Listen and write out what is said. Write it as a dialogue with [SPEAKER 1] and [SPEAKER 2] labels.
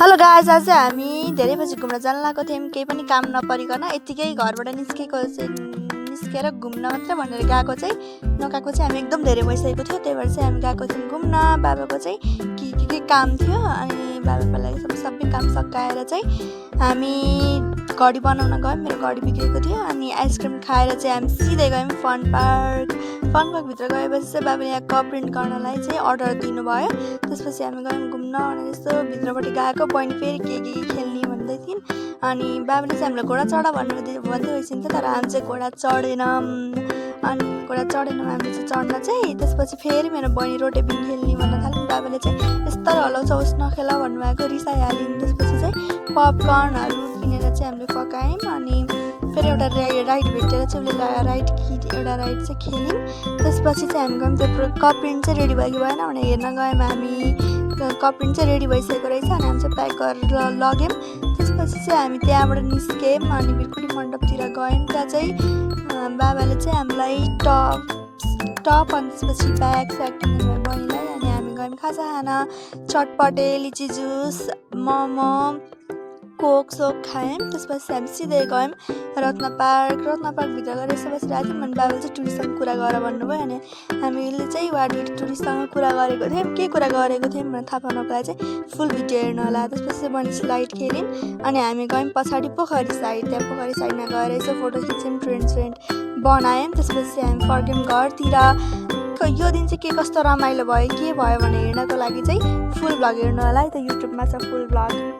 [SPEAKER 1] Hello guys, आज चाहिँ हामी धेरै पछि घुम्न जान लागेको थियौँ। केही पनि काम नपरिकन यत्तिकै घरबाट निस्केर घुम्न मात्र भनेर गएको चाहिँ नगएको चाहिँ हामी एकदम धेरै भइसकेको थियो। त्यही भएर चाहिँ हामी गएको थियौँ घुम्न। बाबाको चाहिँ के काम थियो अनि बाबाको लागि सबै काम सकाएर चाहिँ हामी घडी बनाउन गयौँ। मेरो घडी बिग्रेको थियो अनि आइसक्रिम खाएर चाहिँ हामी सिधै गयौँ फन पार्कभित्र गएपछि चाहिँ बाबाले यहाँ कप प्रिन्ट गर्नलाई चाहिँ अर्डर दिनुभयो। त्यसपछि हामी गयौँ घुम्न अनि यस्तो भित्रपट्टि गएको बहिनी फेरि के खेल्ने भन्दै थिइन् अनि बाबाले चाहिँ हामीलाई घोडा चढ भन्दै भइसक्यो। तर हामी चाहिँ घोडा चढेनौँ हामीले चाहिँ चढ्न चाहिँ। त्यसपछि फेरि मेरो बहिनी रोटेपिङ खेल्ने भन्न थाल्यो। बाबाले चाहिँ यस्तो हलाउँछौस् नखेल भन्नुभएको, रिसाइहाल्यौँ। त्यसपछि चाहिँ पपकर्नहरू किनेर चाहिँ हामीले पकायौँ अनि फेरि एउटा राइड भेटेर चाहिँ उसले एउटा राइड चाहिँ खेल्यौँ। त्यसपछि चाहिँ हामी गयौँ त्यो कप प्रिन्ट चाहिँ रेडी भयो कि भएन भनेर हेर्न गयौँ हामी। कप प्रिन्ट चाहिँ रेडी भइसकेको रहेछ अनि हामी चाहिँ प्याक गरेर लग्यौँ। त्यसपछि चाहिँ हामी त्यहाँबाट निस्क्यौँ अनि बिर्कुटी मण्डपतिर गयौँ। त्यहाँ चाहिँ बाबाले चाहिँ हामीलाई टप अनि त्यसपछि ब्याग दिनुभयो बहिनीलाई अनि हामी गयौँ खाजा खान। चटपटे, लिची जुस, मोमो, कोक सोक खायौँ। त्यसपछि हामी सिधै गयौँ रत्न पार्कभित्र गएर यसो बसिरहेको थियौँ अनि बाबाले चाहिँ टुरिस्टसँग कुरा गर भन्नुभयो अनि हामीले चाहिँ टुरिस्टसँग कुरा गरेको थियौँ। के कुरा गरेको थियौँ भनेर थाहा पाउनको लागि चाहिँ फुल भिडियो हेर्नु होला। त्यसपछि चाहिँ बहिनी स्लाइड खेल्यौँ अनि हामी गयौँ पछाडि पोखरी साइड। त्यहाँ पोखरी साइडमा गएर यसो फोटो खिच्यौँ, ट्रेन्ड बनायौँ। त्यसपछि चाहिँ हामी फर्क्यौँ घरतिर। यो दिन चाहिँ के कस्तो रमाइलो भयो के भयो भनेर हेर्नको लागि चाहिँ फुल भ्लग हेर्नु होला है। त युट्युबमा छ फुल भ्लग।